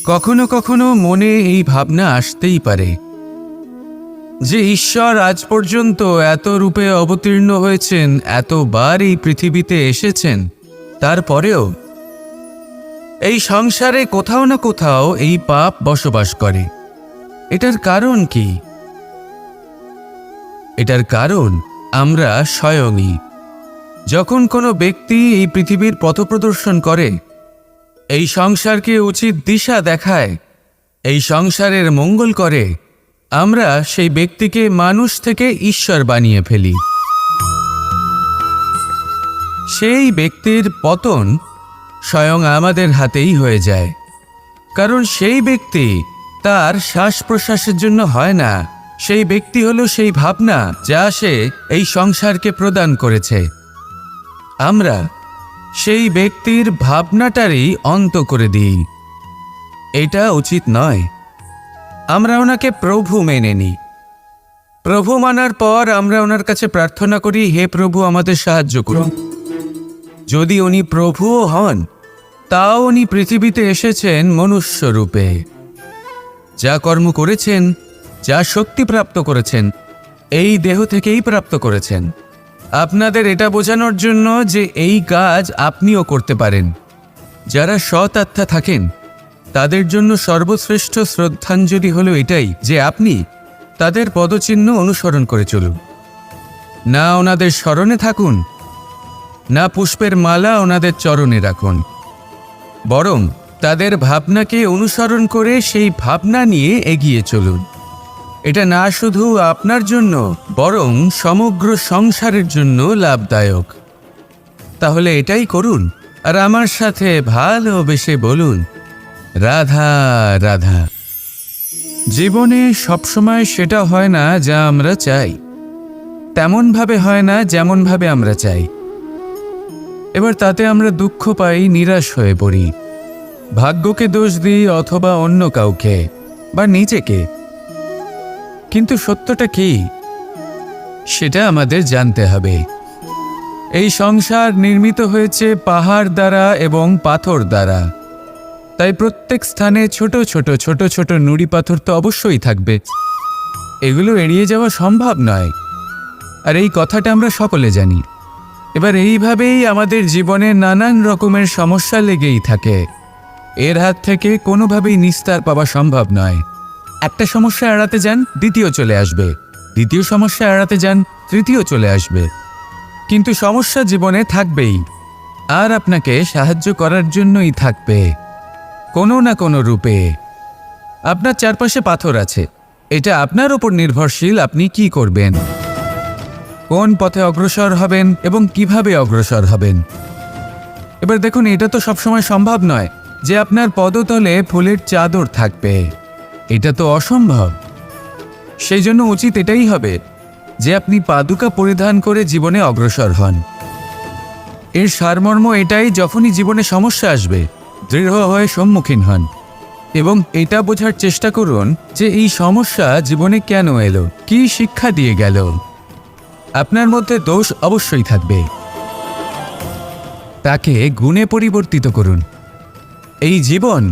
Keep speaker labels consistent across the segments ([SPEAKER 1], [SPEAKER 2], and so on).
[SPEAKER 1] কখনো কখনো মনে এই ভাবনা আসতেই পারে যে ঈশ্বর আজ পর্যন্ত এত রূপে অবতীর্ণ হয়েছেন, এতবার এই পৃথিবীতে এসেছেন, তারপরেও এই সংসারে কোথাও না কোথাও এই পাপ বসবাস করে। এটার কারণ কি? এটার কারণ আমরা স্বয়ংই। যখন কোনো ব্যক্তি এই পৃথিবীর পথপ্রদর্শন করে, এই সংসারকে উচিত দিশা দেখায়, এই সংসারের মঙ্গল করে, আমরা সেই ব্যক্তিকে মানুষ থেকে ঈশ্বর বানিয়ে ফেলি। সেই ব্যক্তির পতন স্বয়ং আমাদের হাতেই হয়ে যায়, কারণ সেই ব্যক্তি তার শ্বাস প্রশ্বাসের জন্য হয় না। সেই ব্যক্তি হলো সেই ভাবনা যা সে এই সংসারকে প্রদান করেছে। আমরা সেই ব্যক্তির ভাবনাটারই অন্ত করে দিই। এটা উচিত নয়। আমরা ওনাকে প্রভু মেনে নিই। প্রভু মানার পর আমরা ওনার কাছে প্রার্থনা করি, হে প্রভু আমাদের সাহায্য করুন। যদি উনি প্রভুও হন, তাও উনি পৃথিবীতে এসেছেন মনুষ্য রূপে। যা কর্ম করেছেন, যা শক্তি প্রাপ্ত করেছেন, এই দেহ থেকেই প্রাপ্ত করেছেন। আপনাদের এটা বোঝানোর জন্য যে এই কাজ আপনিও করতে পারেন। যারা সৎ আত্মা থাকেন তাদের জন্য সর্বশ্রেষ্ঠ শ্রদ্ধাঞ্জলি হলো এটাই যে আপনি তাদের পদচিহ্ন অনুসরণ করে চলুন। না ওনাদের স্মরণে থাকুন, না পুষ্পের মালা ওনাদের চরণে রাখুন, বরং তাদের ভাবনাকে অনুসরণ করে সেই ভাবনা নিয়ে এগিয়ে চলুন। এটা না শুধু আপনার জন্য, বরং সমগ্র সংসারের জন্য লাভদায়ক। তাহলে এটাই করুন, আর আমার সাথে ভালোবেসে বলুন, রাধা রাধা। জীবনে সবসময় সেটা হয় না যা আমরা চাই, তেমনভাবে হয় না যেমনভাবে আমরা চাই। এবার তাতে আমরা দুঃখ পাই, নিরাশ হয়ে পড়ি, ভাগ্যকে দোষ দিই অথবা অন্য কাউকে বা নিজেকে। কিন্তু সত্যটা কি সেটা আমাদের জানতে হবে। এই সংসার নির্মিত হয়েছে পাহাড় দ্বারা এবং পাথর দ্বারা, তাই প্রত্যেক স্থানে ছোট ছোট ছোট ছোট নুড়ি পাথর তো অবশ্যই থাকবে। এগুলো এড়িয়ে যাওয়া সম্ভব নয়, আর এই কথাটা আমরা সকলে জানি। এবার এইভাবেই আমাদের জীবনে নানান রকমের সমস্যা লেগেই থাকে। এর হাত থেকে কোনোভাবেই নিস্তার পাওয়া সম্ভব নয়। একটা সমস্যা এড়াতে যান, দ্বিতীয় চলে আসবে, দ্বিতীয় সমস্যা এড়াতে যান, তৃতীয় চলে আসবে। কিন্তু সমস্যা জীবনে থাকবেই, আর আপনাকে সাহায্য করার জন্যই থাকবে কোনো না কোনো রূপে। আপনার চারপাশে পাথর আছে, এটা আপনার উপর নির্ভরশীল আপনি কি করবেন, কোন পথে অগ্রসর হবেন এবং কিভাবে অগ্রসর হবেন। এবার দেখুন, এটা তো সবসময় সম্ভব নয় যে আপনার পদতলে ফুলের চাদর থাকবে। এটা তো অসম্ভব। সেই জন্য উচিত এটাই হবে যে আপনি পাদুকা পরিধান করে জীবনে অগ্রসর হন। এর সারমর্ম এটাই, যখনই জীবনে সমস্যা আসবে দৃঢ় হয়ে সম্মুখীন হন এবং এটা বোঝার চেষ্টা করুন যে এই সমস্যা জীবনে কেন এলো, কি শিক্ষা দিয়ে গেল। আপনার মধ্যে দোষ অবশ্যই থাকবে, তাকে গুণে পরিবর্তিত করুন। এই জীবন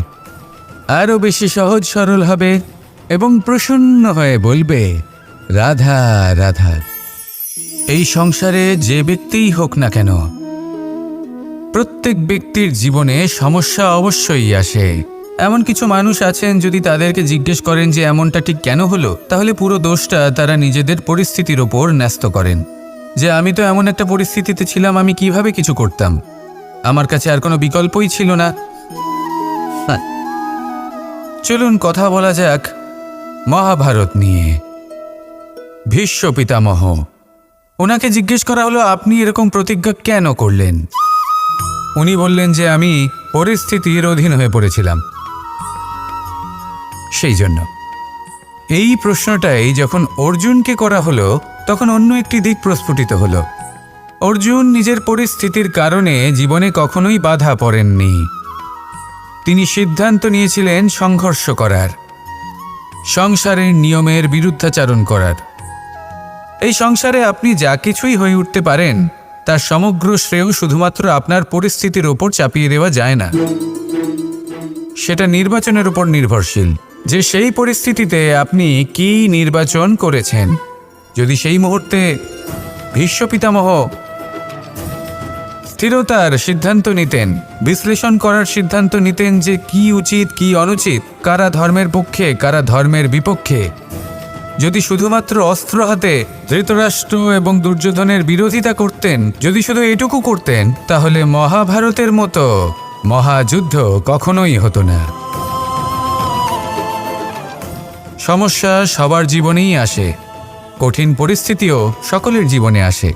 [SPEAKER 1] আরও বেশি সহজ সরল হবে এবং প্রসন্ন হয়ে বলবে, রাধা রাধা। এই সংসারে যে ব্যক্তিই হোক না কেন, প্রত্যেক ব্যক্তির জীবনে সমস্যা অবশ্যই আসে। এমন কিছু মানুষ আছেন, যদি তাদেরকে জিজ্ঞেস করেন যে এমনটা ঠিক কেন হলো, তাহলে পুরো দোষটা তারা নিজেদের পরিস্থিতির ওপর ন্যস্ত করেন। যে আমি তো এমন একটা পরিস্থিতিতে ছিলাম, আমি কিভাবে কিছু করতাম, আমার কাছে আর কোনো বিকল্পই ছিল না। চলুন কথা বলা যাক মহাভারত নিয়ে। ভীষ্ম পিতামহ, ওনাকে জিজ্ঞেস করা হলো, আপনি এরকম প্রতিজ্ঞা কেন করলেন? উনি বললেন যে আমি পরিস্থিতির অধীন হয়ে পড়েছিলাম, সেই জন্য। এই প্রশ্নটাই যখন অর্জুনকে করা হলো, তখন অন্য একটি দিক প্রস্ফুটিত হলো। অর্জুন নিজের পরিস্থিতির কারণে জীবনে কখনোই বাধা পড়েননি। তিনি সিদ্ধান্ত নিয়েছিলেন সংঘর্ষ করার, সংসারের নিয়মের বিরুদ্ধাচারণ করার। এই সংসারে আপনি যা কিছুই হয়ে উঠতে পারেন, তার সমগ্র শ্রেয় শুধুমাত্র আপনার পরিস্থিতির ওপর চাপিয়ে দেওয়া যায় না। সেটা নির্বাচনের উপর নির্ভরশীল, যে সেই পরিস্থিতিতে আপনি কি নির্বাচন করেছেন। যদি সেই মুহূর্তে ভীষ্ম পিতামহ স্থিরতার সিদ্ধান্ত নিতেন, বিশ্লেষণ করার সিদ্ধান্ত নিতেন যে কি উচিত কি অনুচিত, কারা ধর্মের পক্ষে কারা ধর্মের বিপক্ষে, যদি শুধুমাত্র অস্ত্র হাতে ধৃতরাষ্ট্র এবং দুর্যোধনের বিরোধিতা করতেন, যদি শুধু এটুকু করতেন, তাহলে মহাভারতের মতো মহাযুদ্ধ কখনোই হতো না। সমস্যা সবার জীবনেই আসে, কঠিন পরিস্থিতিও সকলের জীবনে আসে।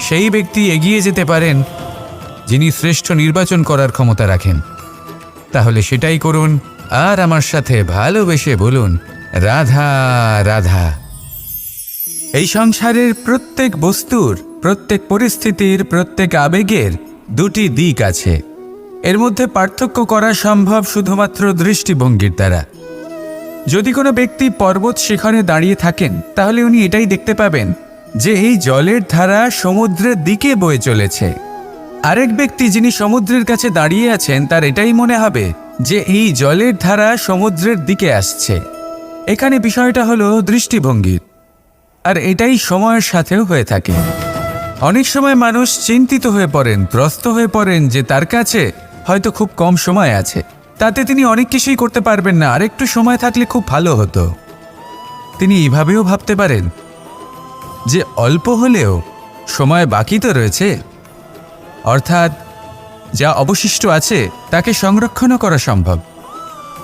[SPEAKER 1] সেই ব্যক্তি এগিয়ে যেতে পারেন যিনি শ্রেষ্ঠ নির্বাচন করার ক্ষমতা রাখেন। তাহলে সেটাই করুন, আর আমার সাথে ভালোবেসে বলুন, রাধা রাধা। এই সংসারের প্রত্যেক বস্তুর, প্রত্যেক পরিস্থিতির, প্রত্যেক আবেগের দুটি দিক আছে। এর মধ্যে পার্থক্য করা সম্ভব শুধুমাত্র দৃষ্টিভঙ্গির দ্বারা। যদি কোনো ব্যক্তি পর্বত শিখরে দাঁড়িয়ে থাকেন, তাহলে উনি এটাই দেখতে পাবেন যে এই জলের ধারা সমুদ্রের দিকে বয়ে চলেছে। আরেক ব্যক্তি যিনি সমুদ্রের কাছে দাঁড়িয়ে আছেন, তার এটাই মনে হবে যে এই জলের ধারা সমুদ্রের দিকে আসছে। এখানে বিষয়টা হলো দৃষ্টিভঙ্গির, আর এটাই সময়ের সাথেও হয়ে থাকে। অনেক সময় মানুষ চিন্তিত হয়ে পড়েন, ত্রস্ত হয়ে পড়েন যে তার কাছে হয়তো খুব কম সময় আছে, তাতে তিনি অনেক কিছুই করতে পারবেন না, আর একটু সময় থাকলে খুব ভালো হতো। তিনি এভাবেও ভাবতে পারেন যে অল্প হলেও সময় বাকি তো রয়েছে, অর্থাৎ যা অবশিষ্ট আছে তাকে সংরক্ষণও করা সম্ভব,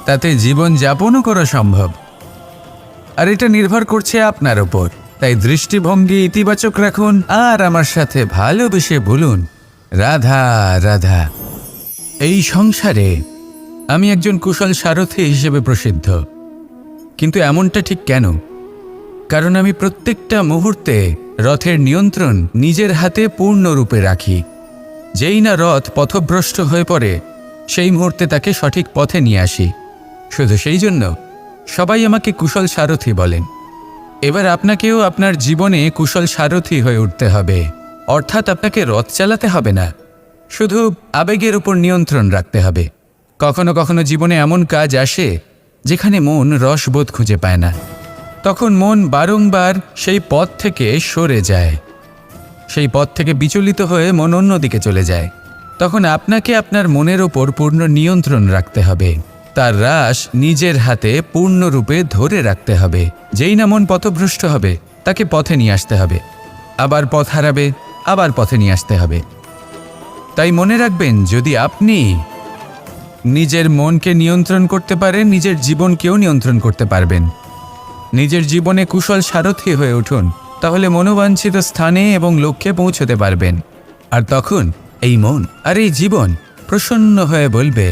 [SPEAKER 1] তাতে জীবন যাপনও করা সম্ভব। আর এটা নির্ভর করছে আপনার ওপর। তাই দৃষ্টিভঙ্গি ইতিবাচক রাখুন, আর আমার সাথে ভালোবেসে বলুন, রাধা রাধা। এই সংসারে আমি একজন কুশল সারথি হিসেবে প্রসিদ্ধ, কিন্তু এমনটা ঠিক কেন? কারণ আমি প্রত্যেকটা মুহূর্তে রথের নিয়ন্ত্রণ নিজের হাতে পূর্ণরূপে রাখি। যেই না রথ পথভ্রষ্ট হয়ে পড়ে, সেই মুহূর্তে তাকে সঠিক পথে নিয়ে আসি। শুধু সেই জন্য সবাই আমাকে কুশল সারথি বলেন। এবার আপনাকেও আপনার জীবনে কুশল সারথি হয়ে উঠতে হবে, অর্থাৎ আপনাকে রথ চালাতে হবে না, শুধু আবেগের উপর নিয়ন্ত্রণ রাখতে হবে। কখনো কখনো জীবনে এমন কাজ আসে যেখানে মন রসবোধ খুঁজে পায় না, তখন মন বারংবার সেই পথ থেকে সরে যায়, সেই পথ থেকে বিচলিত হয়ে মন অন্যদিকে চলে যায়। তখন আপনাকে আপনার মনের ওপর পূর্ণ নিয়ন্ত্রণ রাখতে হবে, তার রাশ নিজের হাতে পূর্ণরূপে ধরে রাখতে হবে। যেই না মন পথভ্রষ্ট হবে, তাকে পথে নিয়ে আসতে হবে, আবার পথ হারাবে, আবার পথে নিয়ে আসতে হবে। তাই মনে রাখবেন, যদি আপনি নিজের মনকে নিয়ন্ত্রণ করতে পারেন, নিজের জীবনকেও নিয়ন্ত্রণ করতে পারবেন। নিজের জীবনে কুশল সারথি হয়ে উঠুন, তাহলে মনোবাঞ্ছিত স্থানে এবং লক্ষ্যে পৌঁছতে পারবেন। আর তখন এই মন আর এই জীবন প্রসন্ন হয়ে বলবে,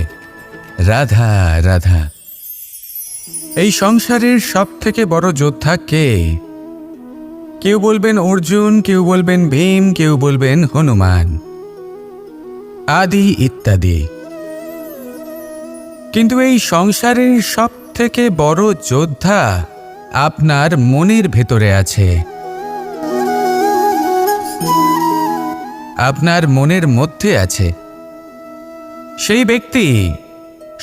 [SPEAKER 1] রাধা রাধা। এই সংসারের সব থেকে বড় যোদ্ধা কে? কেউ বলবেন অর্জুন, কেউ বলবেন ভীম, কেউ বলবেন হনুমান আদি ইত্যাদি। কিন্তু এই সংসারের সব থেকে বড় যোদ্ধা আপনার মনের ভেতরে আছে, আপনার মনের মধ্যে আছে। সেই ব্যক্তি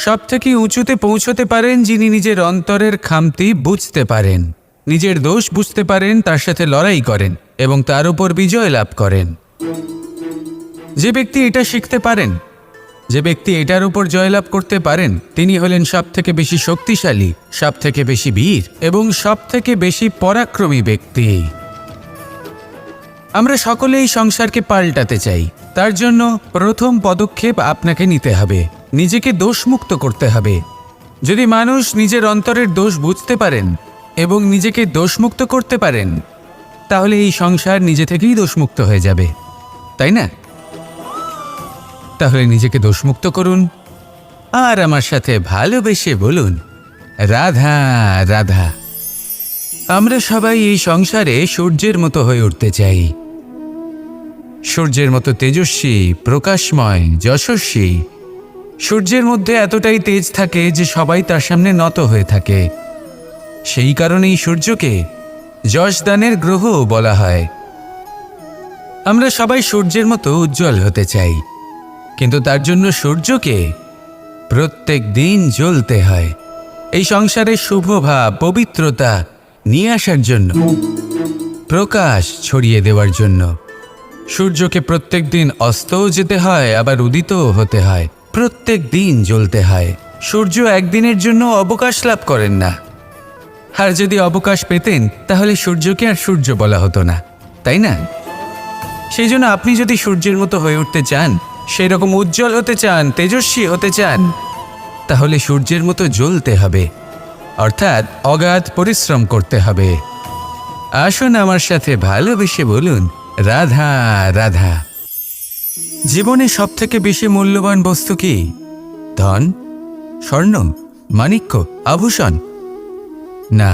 [SPEAKER 1] সব থেকে উঁচুতে পৌঁছতে পারেন যিনি নিজের অন্তরের খামতি বুঝতে পারেন, নিজের দোষ বুঝতে পারেন, তার সাথে লড়াই করেন এবং তার উপর বিজয় লাভ করেন। যে ব্যক্তি এটা শিখতে পারেন, যে ব্যক্তি এটার উপর জয়লাভ করতে পারেন, তিনি হলেন সব থেকে বেশি শক্তিশালী, সব থেকে বেশি বীর এবং সব থেকে বেশি পরাক্রমী ব্যক্তি। আমরা সকলে এই সংসারকে পাল্টাতে চাই। তার জন্য প্রথম পদক্ষেপ আপনাকে নিতে হবে, নিজেকে দোষমুক্ত করতে হবে। যদি মানুষ নিজের অন্তরের দোষ বুঝতে পারেন এবং নিজেকে দোষমুক্ত করতে পারেন, তাহলে এই সংসার নিজে থেকেই দোষমুক্ত হয়ে যাবে, তাই না? তাহলে নিজেকে দোষমুক্ত করুন, আর আমার সাথে ভালোবেসে বলুন, রাধা রাধা। আমরা সবাই এই সংসারে সূর্যের মতো হয়ে উঠতে চাই, সূর্যের মতো তেজস্বী, প্রকাশময়, যশস্বী। সূর্যের মধ্যে এতটাই তেজ থাকে যে সবাই তার সামনে নত হয়ে থাকে। সেই কারণেই সূর্যকে যশদানের গ্রহ বলা হয়। আমরা সবাই সূর্যের মতো উজ্জ্বল হতে চাই, কিন্তু তার জন্য সূর্যকে প্রত্যেক দিন জ্বলতে হয় এই সংসারে শুভ ভাব পবিত্রতা নিয়ে আসার জন্য, প্রকাশ ছড়িয়ে দেওয়ার জন্য। সূর্যকে প্রত্যেক দিন অস্তও যেতে হয়, আবার উদিতও হতে হয়। প্রত্যেক দিন জ্বলতে হয়। সূর্য একদিনের জন্য অবকাশ লাভ করেন না। আর যদি অবকাশ পেতেন তাহলে সূর্যকে আর সূর্য বলা হতো না, তাই না? সেই জন্য আপনি যদি সূর্যের মতো হয়ে উঠতে চান, সেই রকম উজ্জ্বল হতে চান, তেজস্বী হতে চান, তাহলে সূর্যের মতো জ্বলতে হবে, অর্থাৎ অগাধ পরিশ্রম করতে হবে। আসুন আমার সাথে ভালোবেসে বলুন, রাধা রাধা। জীবনে সবথেকে বেশি মূল্যবান বস্তু কি? ধন, স্বর্ণ, মাণিক্য, আভূষণ? না,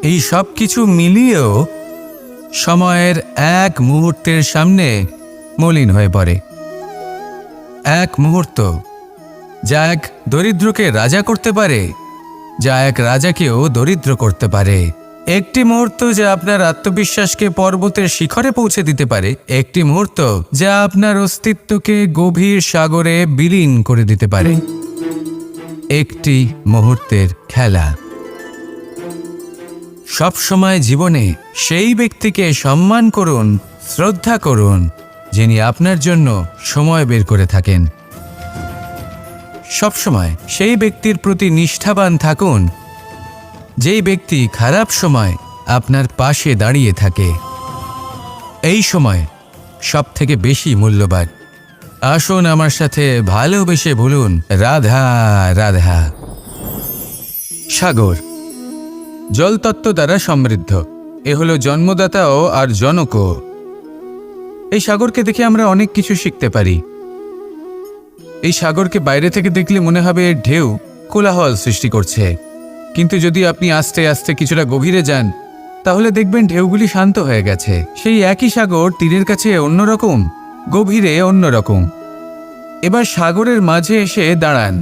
[SPEAKER 1] এই সব কিছু মিলিয়েও সময়ের এক মুহূর্তের সামনে মলিন হয়ে পড়ে। এক মুহূর্ত যা এক দরিদ্রকে রাজা করতে পারে, যা এক রাজাকেও দরিদ্র করতে পারে। একটি মুহূর্ত যা আপনার আত্মবিশ্বাসকে পর্বতের শিখরে পৌঁছে দিতে পারে। একটি মুহূর্ত যা আপনার অস্তিত্বকে গভীর সাগরে বিলীন করে দিতে পারে। একটি মুহূর্তের খেলা। সব সময় জীবনে সেই ব্যক্তিকে সম্মান করুন, শ্রদ্ধা করুন, যিনি আপনার জন্য সময় বের করে থাকেন। সবসময় সেই ব্যক্তির প্রতি নিষ্ঠাবান থাকুন, যেই ব্যক্তি খারাপ সময় আপনার পাশে দাঁড়িয়ে থাকে। এই সময় সব থেকে বেশি মূল্যবান। আসুন আমার সাথে ভালোবেসে বলুন, রাধা রাধা। সাগর জলতত্ত্ব দ্বারা সমৃদ্ধ। এ হলো জন্মদাতাও আর জনকও। এই সাগরকে দেখে আমরা অনেক কিছু শিখতে পারি। এই সাগরকে বাইরে থেকে দেখলে মনে হবে এর ঢেউ কোলাহল সৃষ্টি করছে, কিন্তু যদি আপনি আস্তে আস্তে কিছুটা গভীরে যান তাহলে দেখবেন ঢেউগুলি শান্ত হয়ে গেছে। সেই একই সাগর তীরের কাছে অন্যরকম, গভীরে অন্যরকম। এবার সাগরের মাঝে এসে দাঁড়ান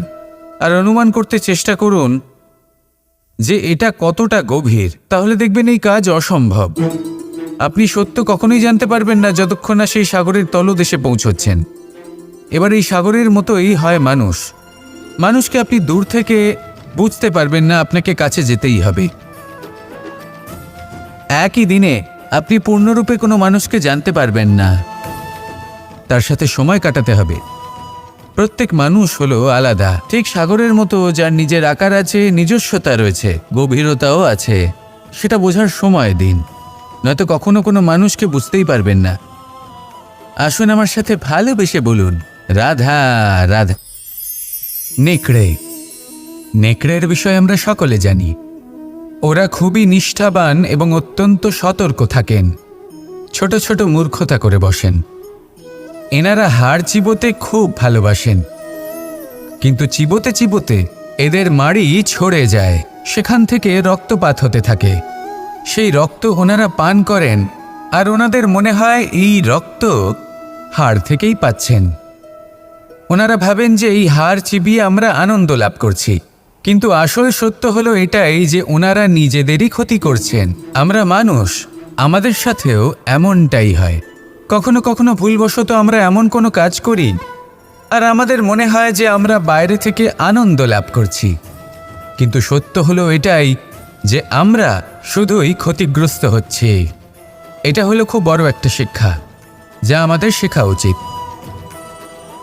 [SPEAKER 1] আর অনুমান করতে চেষ্টা করুন যে এটা কতটা গভীর। তাহলে দেখবেন এই কাজ অসম্ভব। আপনি সত্য কখনোই জানতে পারবেন না যতক্ষণ না সেই সাগরের তলদেশে পৌঁছচ্ছেন। এবার এই সাগরের মতোই হয় মানুষ। মানুষকে আপনি দূর থেকে বুঝতে পারবেন না, আপনাকে কাছে যেতেই হবে। একই দিনে আপনি পূর্ণরূপে কোনো মানুষকে জানতে পারবেন না, তার সাথে সময় কাটাতে হবে। প্রত্যেক মানুষ হলো আলাদা, ঠিক সাগরের মতো, যার নিজের আকার আছে, নিজস্বতা রয়েছে, গভীরতাও আছে। সেটা বোঝার সময় দিন, নয়তো কখনো কোনো মানুষকে বুঝতেই পারবেন না। আসুন আমার সাথে ভালোবেসে বলুন, রাধা রাধা। নেকড়ে। নেকড়ের বিষয়ে আমরা সকলে জানি। ওরা খুবই নিষ্ঠাবান এবং অত্যন্ত সতর্ক থাকেন। ছোট ছোট মূর্খতা করে বসেন। এনারা হাড় চিবোতে খুব ভালোবাসেন, কিন্তু চিবোতে চিবোতে এদের মাড়ি ছড়ে যায়, সেখান থেকে রক্তপাত হতে থাকে। সেই রক্ত ওনারা পান করেন আর ওনাদের মনে হয় এই রক্ত হাড় থেকেই পাচ্ছেন। ওনারা ভাবেন যে এই হাড় চিবিয়ে আমরা আনন্দ লাভ করছি, কিন্তু আসল সত্য হলো এটাই যে ওনারা নিজেদেরই ক্ষতি করছেন। আমরা মানুষ, আমাদের সাথেও এমনটাই হয়। কখনো কখনো ভুলবশত আমরা এমন কোনো কাজ করি আর আমাদের মনে হয় যে আমরা বাইরে থেকে আনন্দ লাভ করছি, কিন্তু সত্য হলো এটাই যে আমরা শুধুই ক্ষতিগ্রস্ত হচ্ছি। এটা হলো খুব বড় একটা শিক্ষা যা আমাদের শেখা উচিত।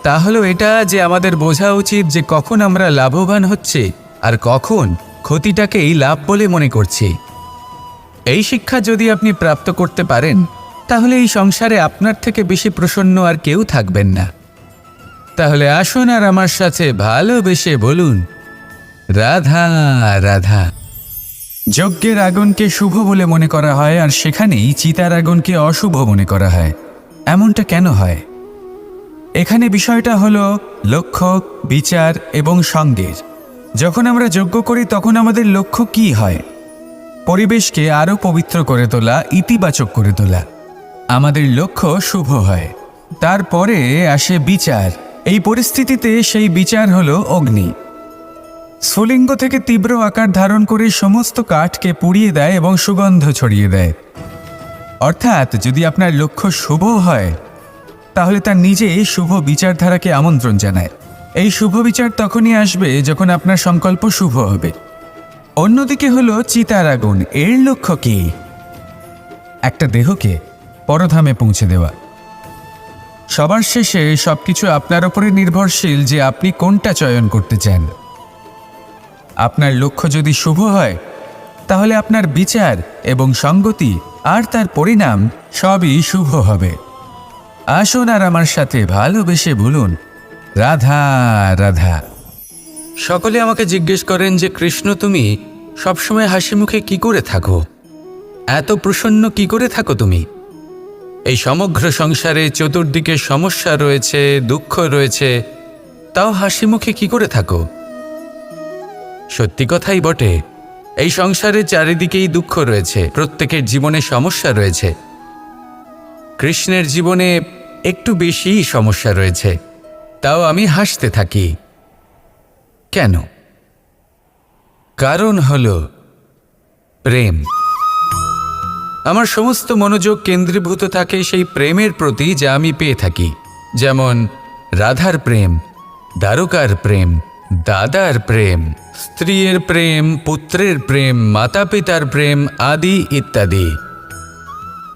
[SPEAKER 1] তা হলো এটা যে আমাদের বোঝা উচিত যে কখন আমরা লাভবান হচ্ছি আর কখন ক্ষতিটাকেই লাভ বলে মনে করছি। এই শিক্ষা যদি আপনি প্রাপ্ত করতে পারেন তাহলে এই সংসারে আপনার থেকে বেশি প্রসন্ন আর কেউ থাকবেন না। তাহলে আসুন আর আমার সাথে ভালোবেসে বলুন, রাধা রাধা। যজ্ঞের আগুনকে শুভ বলে মনে করা হয় আর সেখানেই চিতার আগুনকে অশুভ মনে করা হয়। এমনটা কেন হয়? এখানে বিষয়টা হলো লক্ষ্য, বিচার এবং সঙ্গের। যখন আমরা যজ্ঞ করি তখন আমাদের লক্ষ্য কি হয়? পরিবেশকে আরও পবিত্র করে তোলা, ইতিবাচক করে তোলা। আমাদের লক্ষ্য শুভ হয়। তারপরে আসে বিচার। এই পরিস্থিতিতে সেই বিচার হলো অগ্নি। স্ফুলিঙ্গ থেকে তীব্র আকার ধারণ করে সমস্ত কাঠকে পুড়িয়ে দেয় এবং সুগন্ধ ছড়িয়ে দেয়। অর্থাৎ যদি আপনার লক্ষ্য শুভ হয় তাহলে তার নিজেই শুভ বিচারধারাকে আমন্ত্রণ জানায়। এই শুভ বিচার তখনই আসবে যখন আপনার সংকল্প শুভ হবে। অন্যদিকে হলো চিতার আগুন। এর লক্ষ্য কি? একটা দেহকে পরধামে পৌঁছে দেওয়া। সবার শেষে সবকিছু আপনার উপরে নির্ভরশীল যে আপনি কোনটা চয়ন করতে চান। আপনার লক্ষ্য যদি শুভ হয় তাহলে আপনার বিচার এবং সঙ্গতি আর তার পরিণাম সবই শুভ হবে। আসুন আর আমার সাথে ভালোবেসে বলুন, রাধা রাধা। সকলে আমাকে জিজ্ঞেস করেন যে কৃষ্ণ, তুমি সবসময় হাসি মুখে কি করে থাকো? এত প্রসন্ন কি করে থাকো তুমি? এই সমগ্র সংসারে চতুর্দিকে সমস্যা রয়েছে, দুঃখ রয়েছে, তাও হাসি মুখে কি করে থাকো? সত্যি কথাই বটে, এই সংসারে চারিদিকেই দুঃখ রয়েছে, প্রত্যেকের জীবনে সমস্যা রয়েছে। কৃষ্ণের জীবনে একটু বেশিই সমস্যা রয়েছে, তাও আমি হাসতে থাকি। কেন? কারণ হলো প্রেম। আমার সমস্ত মনোযোগ কেন্দ্রীভূত থাকে সেই প্রেমের প্রতি যা আমি পেয়ে থাকি। যেমন রাধার প্রেম, দ্বারকার প্রেম, দাদার প্রেম, স্ত্রীর প্রেম, পুত্রের প্রেম, মাতা পিতার প্রেম আদি ইত্যাদি।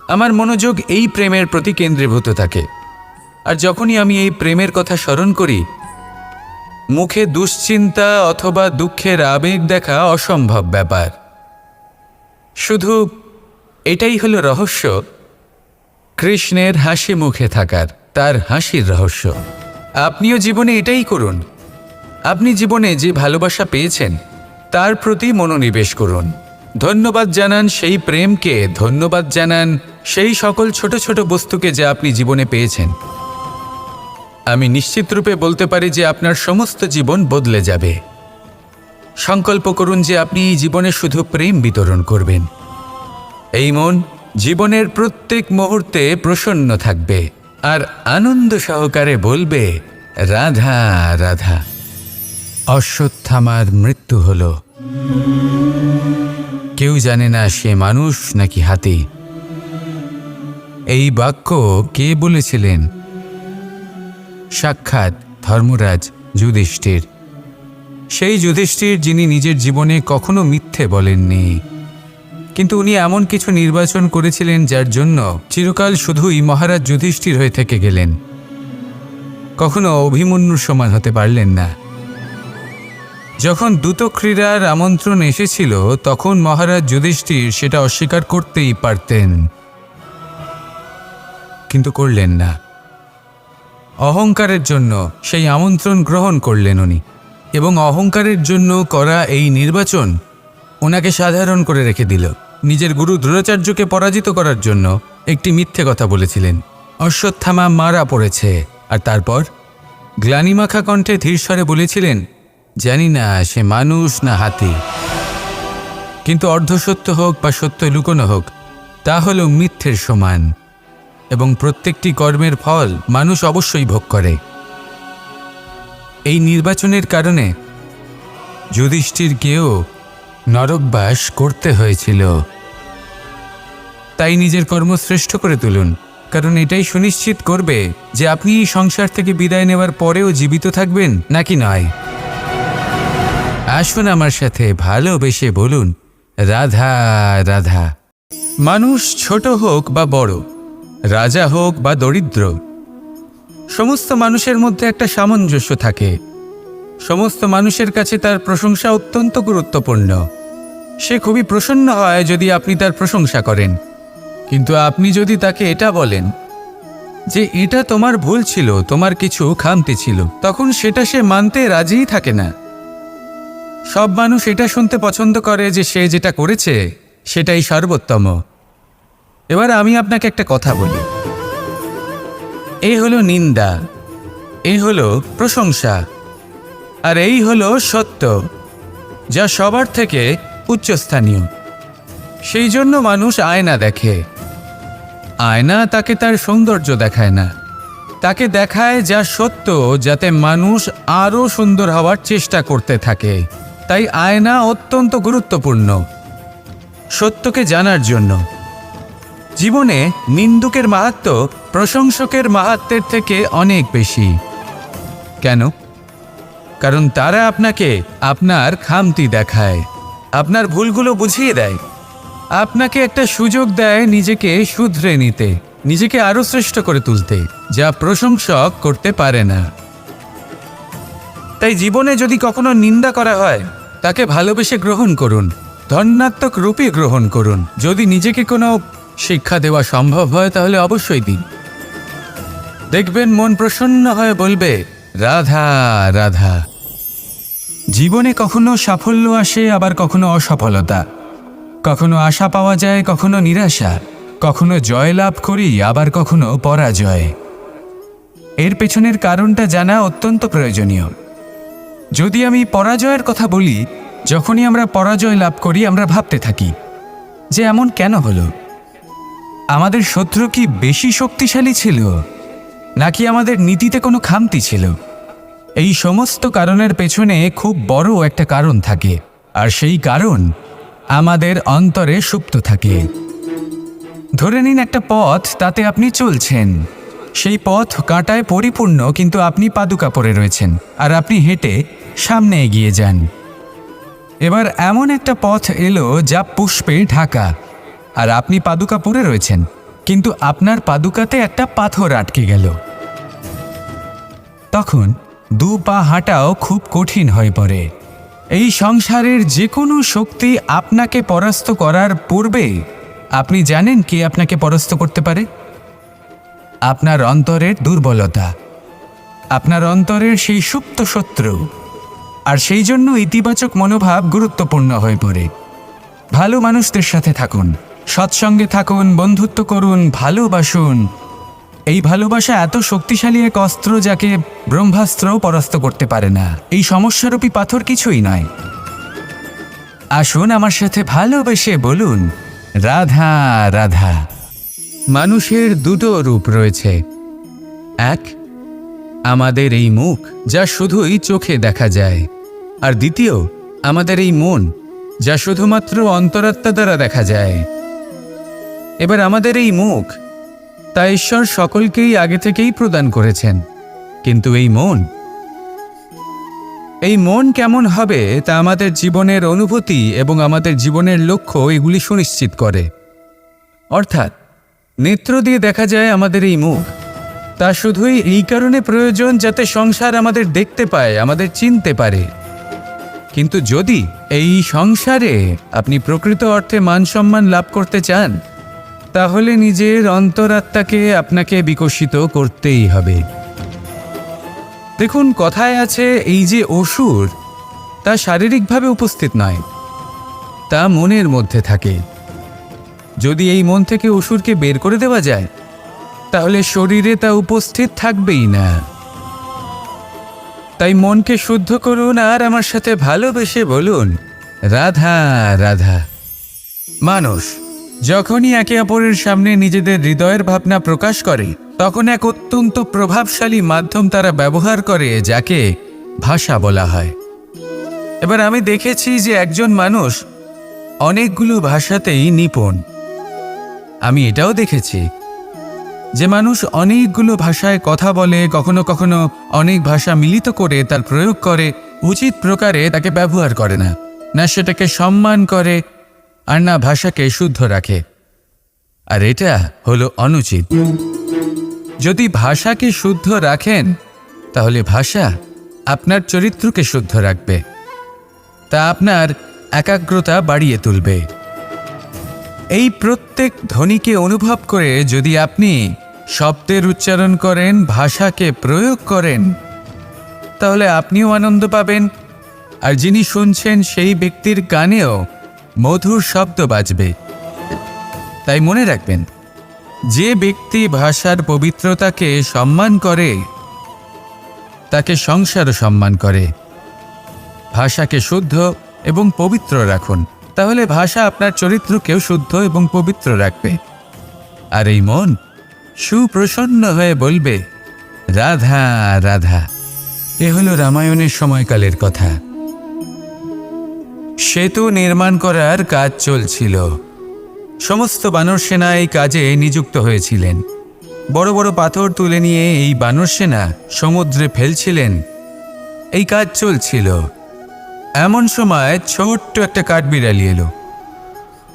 [SPEAKER 1] আমার মনোযোগ এই প্রেমের প্রতি কেন্দ্রীভূত থাকে। আর যখনই আমি এই প্রেমের কথা স্মরণ করি, মুখে দুশ্চিন্তা অথবা দুঃখের আবেগ দেখা অসম্ভব ব্যাপার। শুধু এটাই হলো রহস্য কৃষ্ণের হাসি মুখে থাকার, তার হাসির রহস্য। আপনিও জীবনে এটাই করুন। আপনি জীবনে যে ভালোবাসা পেয়েছেন তার প্রতি মনোনিবেশ করুন। ধন্যবাদ জানান সেই প্রেমকে, ধন্যবাদ জানান সেই সকল ছোট ছোট বস্তুকে যা আপনি জীবনে পেয়েছেন। আমি নিশ্চিত রূপে বলতে পারি যে আপনার সমস্ত জীবন বদলে যাবে। সংকল্প করুন যে আপনি এই জীবনে শুধু প্রেম বিতরণ করবেন। এই মন জীবনের প্রত্যেক মুহূর্তে প্রসন্ন থাকবে আর আনন্দ সহকারে বলবে, রাধা রাধা। অশ্বত্থামার মৃত্যু হল। কেউ জানে না সে মানুষ নাকি হাতি। এই বাক্য কে বলেছিলেন? সাক্ষাৎ ধর্মরাজ যুধিষ্ঠির। সেই যুধিষ্ঠির যিনি নিজের জীবনে কখনো মিথ্যে বলেননি, কিন্তু উনি এমন কিছু নির্বাচন করেছিলেন যার জন্য চিরকাল শুধুই মহারাজ যুধিষ্ঠির হয়ে থেকে গেলেন। কখনো অভিমন্যুর সমান হতে পারলেন না। যখন দ্যুতক্রীড়ার আমন্ত্রণ এসেছিল তখন মহারাজ যুধিষ্ঠির সেটা অস্বীকার করতেই পারতেন, কিন্তু করলেন না। অহংকারের জন্য সেই আমন্ত্রণ গ্রহণ করলেন উনি, এবং অহংকারের জন্য করা এই নির্বাচন ওনাকে সাধারণ করে রেখে দিল। নিজের গুরু দ্রোণাচার্যকে পরাজিত করার জন্য একটি মিথ্যে কথা বলেছিলেন। অশ্বত্থামা মারা পড়েছে, আর তারপর গ্লানিমাখা কণ্ঠে ধীরস্বরে বলেছিলেন, জানি না সে মানুষ না হাতি, কিন্তু অর্ধসত্য হোক বা সত্য লুকোনো হোক, তা হল মিথ্যের সমান, এবং প্রত্যেকটি কর্মের ফল মানুষ অবশ্যই ভোগ করে। এই নির্বাচনের কারণে যুধিষ্ঠিরকেও নরকবাস করতে হয়েছিল। তাই নিজের কর্ম শ্রেষ্ঠ করে তুলুন, কারণ এটাই সুনিশ্চিত করবে যে আপনি এই সংসার থেকে বিদায় নেওয়ার পরেও জীবিত থাকবেন নাকি নয়। আসুন আমার সাথে ভালোবেসে বলুন, রাধা রাধা। মানুষ ছোট হোক বা বড়, রাজা হোক বা দরিদ্র, সমস্ত মানুষের মধ্যে একটা সামঞ্জস্য থাকে। সমস্ত মানুষের কাছে তার প্রশংসা অত্যন্ত গুরুত্বপূর্ণ। সে খুবই প্রসন্ন হয় যদি আপনি তার প্রশংসা করেন, কিন্তু আপনি যদি তাকে এটা বলেন যে এটা তোমার ভুল ছিল, তোমার কিছু খামতি ছিল, তখন সেটা সে মানতে রাজিই থাকে না। সব মানুষ এটা শুনতে পছন্দ করে যে সে যেটা করেছে সেটাই সর্বোত্তম। এবার আমি আপনাকে একটা কথা বলি, এই হলো নিন্দা, এই হলো প্রশংসা, আর এই হলো সত্য, যা সবার থেকে উচ্চস্থানীয়। সেই জন্য মানুষ আয়না দেখে। আয়না তাকে তার সৌন্দর্য দেখায় না, তাকে দেখায় যা সত্য, যাতে মানুষ আরও সুন্দর হওয়ার চেষ্টা করতে থাকে। তাই আয়না অত্যন্ত গুরুত্বপূর্ণ সত্যকে জানার জন্য। জীবনে নিন্দুকের মাহাত্ম্য প্রশংসকের মাহাত্ম্যের থেকে অনেক বেশি। কেন? কারণ তারা আপনাকে আপনার খামতি দেখায়, আপনার ভুলগুলো বুঝিয়ে দেয়, আপনাকে একটা সুযোগ দেয় নিজেকে শুধরে নিতে, নিজেকে আরো শ্রেষ্ঠ করে তুলতে, যা প্রশংসক করতে পারে না। তাই জীবনে যদি কখনো নিন্দা করা হয়, তাকে ভালোবেসে গ্রহণ করুন, ধন্যাত্মক রূপে গ্রহণ করুন। যদি নিজেকে কোনো শিক্ষা দেওয়া সম্ভব হয় তাহলে অবশ্যই দিন। দেখবেন মন প্রসন্ন হয়ে বলবে, রাধা রাধা। জীবনে কখনো সাফল্য আসে, আবার কখনো অসফলতা, কখনো আশা পাওয়া যায়, কখনো নিরাশা, কখনো জয় লাভ করি, আবার কখনো পরাজয়। এর পেছনের কারণটা জানা অত্যন্ত প্রয়োজনীয়। যদি আমি পরাজয়ের কথা বলি, যখনই আমরা পরাজয় লাভ করি আমরা ভাবতে থাকি যে এমন কেন হলো? আমাদের শত্রু কি বেশি শক্তিশালী ছিল, নাকি আমাদের নীতিতে কোনো খামতি ছিল? এই সমস্ত কারণের পেছনে খুব বড় একটা কারণ থাকে, আর সেই কারণ আমাদের অন্তরে সুপ্ত থাকে। ধরে নিন একটা পথ, তাতে আপনি চলছেন, সেই পথ কাঁটায় পরিপূর্ণ, কিন্তু আপনি পাদুকা পরে রয়েছেন আর আপনি হেঁটে সামনে এগিয়ে যান। এবার এমন একটা পথ এলো যা পুষ্পে ঢাকা, আর আপনি পাদুকা পরে রয়েছেন, কিন্তু আপনার পাদুকাতে একটা পাথর আটকে গেল। তখন দু পা হাঁটাও খুব কঠিন হয়ে পড়ে। এই সংসারের যে কোনো শক্তি আপনাকে পরাস্ত করার পূর্বে আপনি জানেন কে আপনাকে পরাস্ত করতে পারে? আপনার অন্তরের দুর্বলতা, আপনার অন্তরের সেই সুপ্ত শত্রু। আর সেই জন্য ইতিবাচক মনোভাব গুরুত্বপূর্ণ হয়ে পড়ে। ভালো মানুষদের সাথে থাকুন, সৎসঙ্গে থাকুন, বন্ধুত্ব করুন, ভালোবাসুন। এই ভালোবাসা এত শক্তিশালী এক অস্ত্র যাকে ব্রহ্মাস্ত্রও পরাস্ত করতে পারে না। এই সমস্যারূপী পাথর কিছুই নয়। আসুন আমার সাথে ভালোবেসে বলুন, রাধা রাধা। মানুষের দুটো রূপ রয়েছে। এক, আমাদের এই মুখ, যা শুধুই চোখে দেখা যায়, আর দ্বিতীয় আমাদের এই মন, যা শুধুমাত্র অন্তরাত্মা দ্বারা দেখা যায়। এবার আমাদের এই মুখ, তা ঈশ্বর সকলকেই আগে থেকেই প্রদান করেছেন, কিন্তু এই মন কেমন হবে তা আমাদের জীবনের অনুভূতি এবং আমাদের জীবনের লক্ষ্য এগুলি সুনিশ্চিত করে। অর্থাৎ নেত্র দিয়ে দেখা যায় আমাদের এই মুখ, তা শুধুই এই কারণে প্রয়োজন যাতে সংসার আমাদের দেখতে পায়, আমাদের চিনতে পারে। কিন্তু যদি এই সংসারে আপনি প্রকৃত অর্থে মান সম্মান লাভ করতে চান, তাহলে নিজের অন্তরাত্মাকে আপনাকে বিকশিত করতেই হবে। দেখুন, কথায় আছে এই যে অসুর, তা শারীরিকভাবে উপস্থিত নয়, তা মনের মধ্যে থাকে। যদি এই মন থেকে অসুরকে বের করে দেওয়া যায়, তাহলে শরীরে তা উপস্থিত থাকবেই না। তাই মনকে শুদ্ধ করুন আর আমার সাথে ভালোবেসে বলুন, রাধা রাধা। মানুষ যখনই একে অপরের সামনে নিজেদের হৃদয়ের ভাবনা প্রকাশ করে, তখন এক অত্যন্ত প্রভাবশালী মাধ্যম তারা ব্যবহার করে, যাকে ভাষা বলা হয়। এবার আমি দেখেছি যে একজন মানুষ অনেকগুলো ভাষাতেই নিপুণ। আমি এটাও দেখেছি যে মানুষ অনেকগুলো ভাষায় কথা বলে, কখনো কখনো অনেক ভাষা মিলিত করে তার প্রয়োগ করে, উচিত প্রকারে তাকে ব্যবহার করে না, না সেটাকে সম্মান করে, আর না ভাষাকে শুদ্ধ রাখে। আর এটা হলো অনুচিত। যদি ভাষাকে শুদ্ধ রাখেন, তাহলে ভাষা আপনার চরিত্রকে শুদ্ধ রাখবে, তা আপনার একাগ্রতা বাড়িয়ে তুলবে। এই প্রত্যেক ধ্বনিকে অনুভব করে যদি আপনি শব্দের উচ্চারণ করেন, ভাষাকে প্রয়োগ করেন, তাহলে আপনিও আনন্দ পাবেন, আর যিনি শুনছেন সেই ব্যক্তির কানেও মধুর শব্দ বাজবে। তাই মনে রাখবেন, যে ব্যক্তি ভাষার পবিত্রতাকে সম্মান করে, তাকে সংসারও সম্মান করে। ভাষাকে শুদ্ধ এবং পবিত্র রাখুন, তাহলে ভাষা আপনার চরিত্রকেও শুদ্ধ এবং পবিত্র রাখবে। আর এই মন সুপ্রসন্ন হয়ে বলবে, রাধা রাধা। এ হলো রামায়ণের সময়কালের কথা। সেতু নির্মাণ করার কাজ চলছিল। সমস্ত বানর সেনা এই কাজে নিযুক্ত হয়েছিলেন। বড় বড় পাথর তুলে নিয়ে এই বানর সেনা সমুদ্রে ফেলছিলেন, এই কাজ চলছিল। এমন সময় ছোট্ট একটা কাঠবিড়ালি এলো।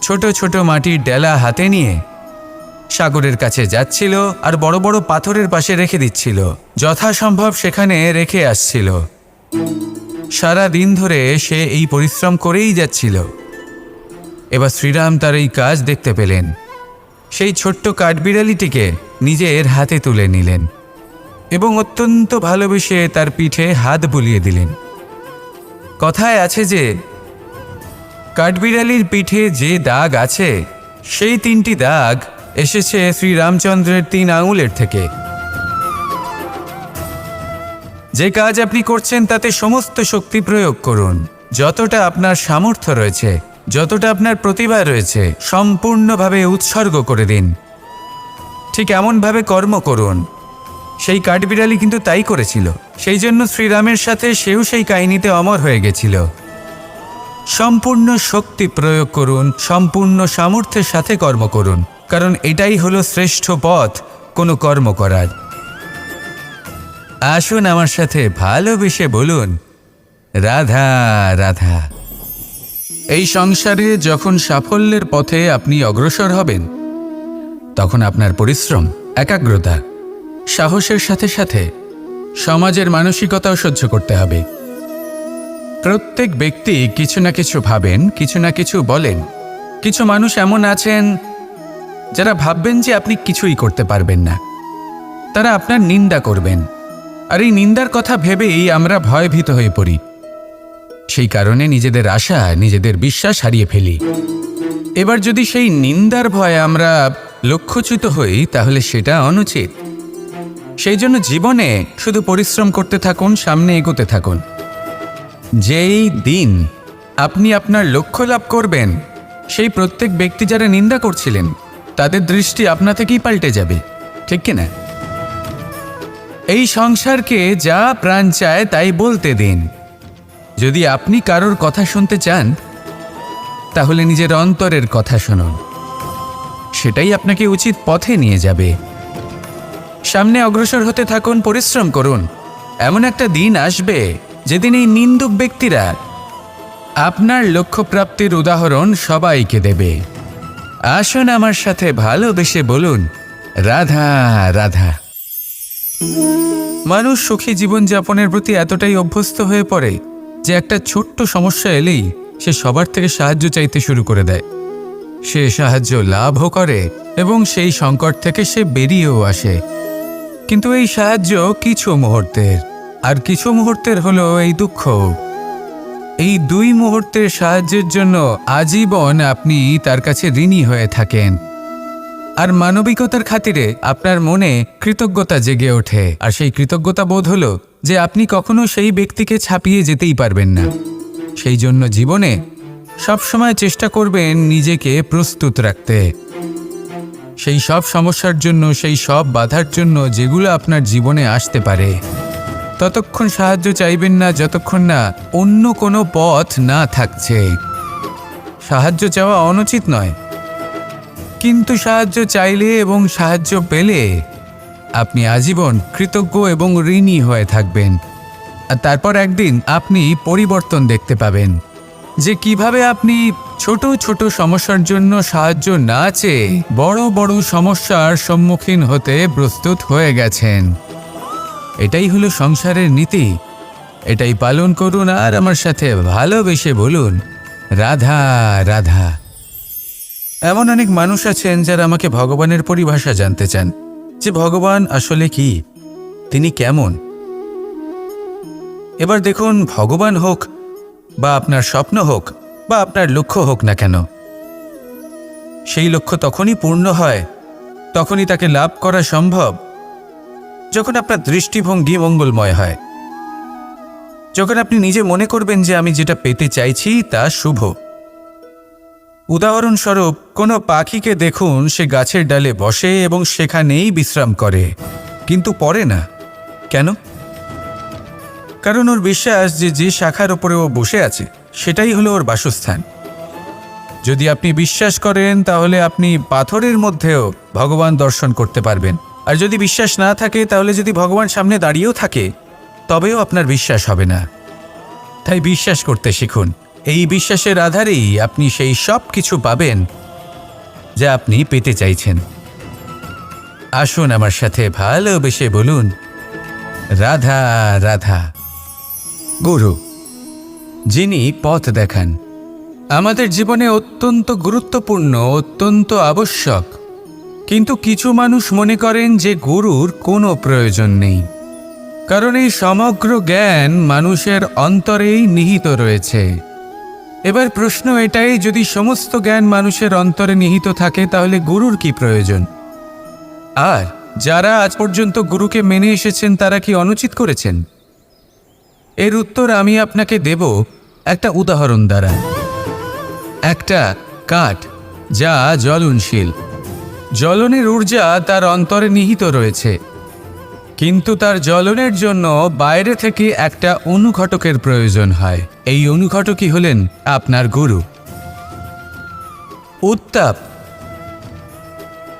[SPEAKER 1] ছোট ছোট মাটির ডেলা হাতে নিয়ে সাগরের কাছে যাচ্ছিল আর বড় বড় পাথরের পাশে রেখে দিচ্ছিল, যথাসম্ভব সেখানে রেখে আসছিল। সারা দিন ধরে সে এই পরিশ্রম করেই যাচ্ছিল। এবার শ্রীরাম তার এই কাজ দেখতে পেলেন। সেই ছোট্ট কাঠবিড়ালিটিকে নিজের হাতে তুলে নিলেন এবং অত্যন্ত ভালোবেসে তার পিঠে হাত বুলিয়ে দিলেন। কথায় আছে যে কাঠবিড়ালির পিঠে যে দাগ আছে সেই 3টি দাগ এসেছে শ্রীরামচন্দ্রের 3 আঙুলের থেকে। যে কাজ আপনি করছেন তাতে সমস্ত শক্তি প্রয়োগ করুন, যতটা আপনার সামর্থ্য রয়েছে, যতটা আপনার প্রতিভা রয়েছে, সম্পূর্ণভাবে উৎসর্গ করে দিন। ঠিক এমনভাবে কর্ম করুন। সেই কাঠবিড়ালি কিন্তু তাই করেছিল। সেই জন্য শ্রীরামের সাথে সেও সেই কাহিনীতে অমর হয়ে গেছিল। সম্পূর্ণ শক্তি প্রয়োগ করুন, সম্পূর্ণ সামর্থ্যের সাথে কর্ম করুন, কারণ এটাই হলো শ্রেষ্ঠ পথ কোনো কর্ম করার। আসুন আমার সাথে ভালোবেসে বলুন, রাধা রাধা। এই সংসারে যখন সাফল্যের পথে আপনি অগ্রসর হবেন, তখন আপনার পরিশ্রম, একাগ্রতা, সাহসের সাথে সাথে সমাজের মানসিকতাও সহ্য করতে হবে। প্রত্যেক ব্যক্তি কিছু না কিছু ভাবেন, কিছু না কিছু বলেন। কিছু মানুষ এমন আছেন যারা ভাববেন যে আপনি কিছুই করতে পারবেন না। তারা আপনার নিন্দা করবেন, আর এই নিন্দার কথা ভেবেই আমরা ভয়ভীত হয়ে পড়ি। সেই কারণে নিজেদের আশা, নিজেদের বিশ্বাস হারিয়ে ফেলি। এবার যদি সেই নিন্দার ভয়ে আমরা লক্ষ্যচ্যুত হই, তাহলে সেটা অনুচিত। সেই জন্য জীবনে শুধু পরিশ্রম করতে থাকুন, সামনে এগোতে থাকুন। যেই দিন আপনি আপনার লক্ষ্য লাভ করবেন, সেই প্রত্যেক ব্যক্তি যারা নিন্দা করছিলেন তাদের দৃষ্টি আপনা থেকেই পাল্টে যাবে, ঠিক কিনা? এই সংসারকে যা প্রাণ চায় তাই বলতে দিন। যদি আপনি কারোর কথা শুনতে চান, তাহলে নিজের অন্তরের কথা শুনুন। সেটাই আপনাকে উচিত পথে নিয়ে যাবে। সামনে অগ্রসর হতে থাকুন, পরিশ্রম করুন। এমন একটা দিন আসবে যেদিন এই নিন্দুক ব্যক্তিরা আপনার লক্ষ্যপ্রাপ্তির উদাহরণ সবাইকে দেবে। আসুন আমার সাথে ভালোবেসে বলুন, রাধা রাধা। মানুষ সুখী জীবনযাপনের প্রতি এতটাই অভ্যস্ত হয়ে পড়ে যে একটা ছোট্ট সমস্যা এলেই সে সবার থেকে সাহায্য চাইতে শুরু করে দেয়। সে সাহায্য লাভও করে এবং সেই সংকট থেকে সে বেরিয়েও আসে। কিন্তু এই সাহায্য কিছু মুহূর্তের, আর কিছু মুহূর্তের হলো এই দুঃখ। এই 2 মুহূর্তের সাহায্যের জন্য আজীবন আপনি তার কাছে ঋণী হয়ে থাকেন। আর মানবিকতার খাতিরে আপনার মনে কৃতজ্ঞতা জেগে ওঠে। আর সেই কৃতজ্ঞতা বোধ হলো যে আপনি কখনো সেই ব্যক্তিকে ছাপিয়ে যেতেই পারবেন না। সেই জন্য জীবনে সবসময় চেষ্টা করবেন নিজেকে প্রস্তুত রাখতে, সেই সব সমস্যার জন্য, সেই সব বাধার জন্য যেগুলো আপনার জীবনে আসতে পারে। ততক্ষণ সাহায্য চাইবেন না যতক্ষণ না অন্য কোনো পথ না থাকছে। সাহায্য চাওয়া অনুচিত নয়, কিন্তু সাহায্য চাইলে এবং সাহায্য পেলে আপনি আজীবন কৃতজ্ঞ এবং ঋণী হয়ে থাকবেন। আর তারপর একদিন আপনি পরিবর্তন দেখতে পাবেন যে কিভাবে আপনি ছোট ছোট সমস্যার জন্য সাহায্য না চেয়ে বড় বড় সমস্যার সম্মুখীন হতে প্রস্তুত হয়ে গেছেন। এটাই হলো সংসারের নীতি। এটাই পালন করুন আর আমার সাথে ভালোবেসে বলুন, রাধা রাধা। এমন অনেক মানুষ আছেন যারা আমাকে ভগবানের পরিভাষা জানতে চান, যে ভগবান আসলে কি, তিনি কেমন। এবার দেখুন, ভগবান হোক বা আপনার স্বপ্ন হোক বা আপনার লক্ষ্য হোক না কেন, সেই লক্ষ্য তখনই পূর্ণ হয়, তখনই তাকে লাভ করা সম্ভব যখন আপনার দৃষ্টিভঙ্গি মঙ্গলময় হয়। যখন আপনি নিজে মনে করবেন যে আমি যেটা পেতে চাইছি তা শুভ। উদাহরণস্বরূপ, কোনো পাখিকে দেখুন, সে গাছের ডালে বসে এবং সেখানেই বিশ্রাম করে, কিন্তু পড়ে না। কেন? কারণ ওর বিশ্বাস যে যে শাখার ওপরে ও বসে আছে সেটাই হলো ওর বাসস্থান। যদি আপনি বিশ্বাস করেন তাহলে আপনি পাথরের মধ্যেও ভগবান দর্শন করতে পারবেন। আর যদি বিশ্বাস না থাকে, তাহলে যদি ভগবান সামনে দাঁড়িয়েও থাকে তবেও আপনার বিশ্বাস হবে না। তাই বিশ্বাস করতে শিখুন। এই বিশ্বাসের আধারেই আপনি সেই সব কিছু পাবেন যা আপনি পেতে চাইছেন। আসুন আমার সাথে ভালোবেসে বলুন, রাধা রাধা। গুরু, যিনি পথ দেখান, আমাদের জীবনে অত্যন্ত গুরুত্বপূর্ণ, অত্যন্ত আবশ্যক। কিন্তু কিছু মানুষ মনে করেন যে গুরুর কোনো প্রয়োজন নেই, কারণ এই সমগ্র জ্ঞান মানুষের অন্তরেই নিহিত রয়েছে। এবার প্রশ্ন এটাই, যদি সমস্ত জ্ঞান মানুষের অন্তরে নিহিত থাকে তাহলে গুরুর কি প্রয়োজন? আর যারা আজ পর্যন্ত গুরুকে মেনে এসেছেন তারা কি অনুচিত করেছেন? এর উত্তর আমি আপনাকে দেব একটা উদাহরণ দ্বারা। একটা কাঠ যা জ্বলনশীল, জ্বলনের ঊর্জা তার অন্তরে নিহিত রয়েছে, কিন্তু তার জ্বলনের জন্য বাইরে থেকে একটা অনুঘটকের প্রয়োজন হয়। এই অনুঘটকই হলেন আপনার গুরু। উত্তাপ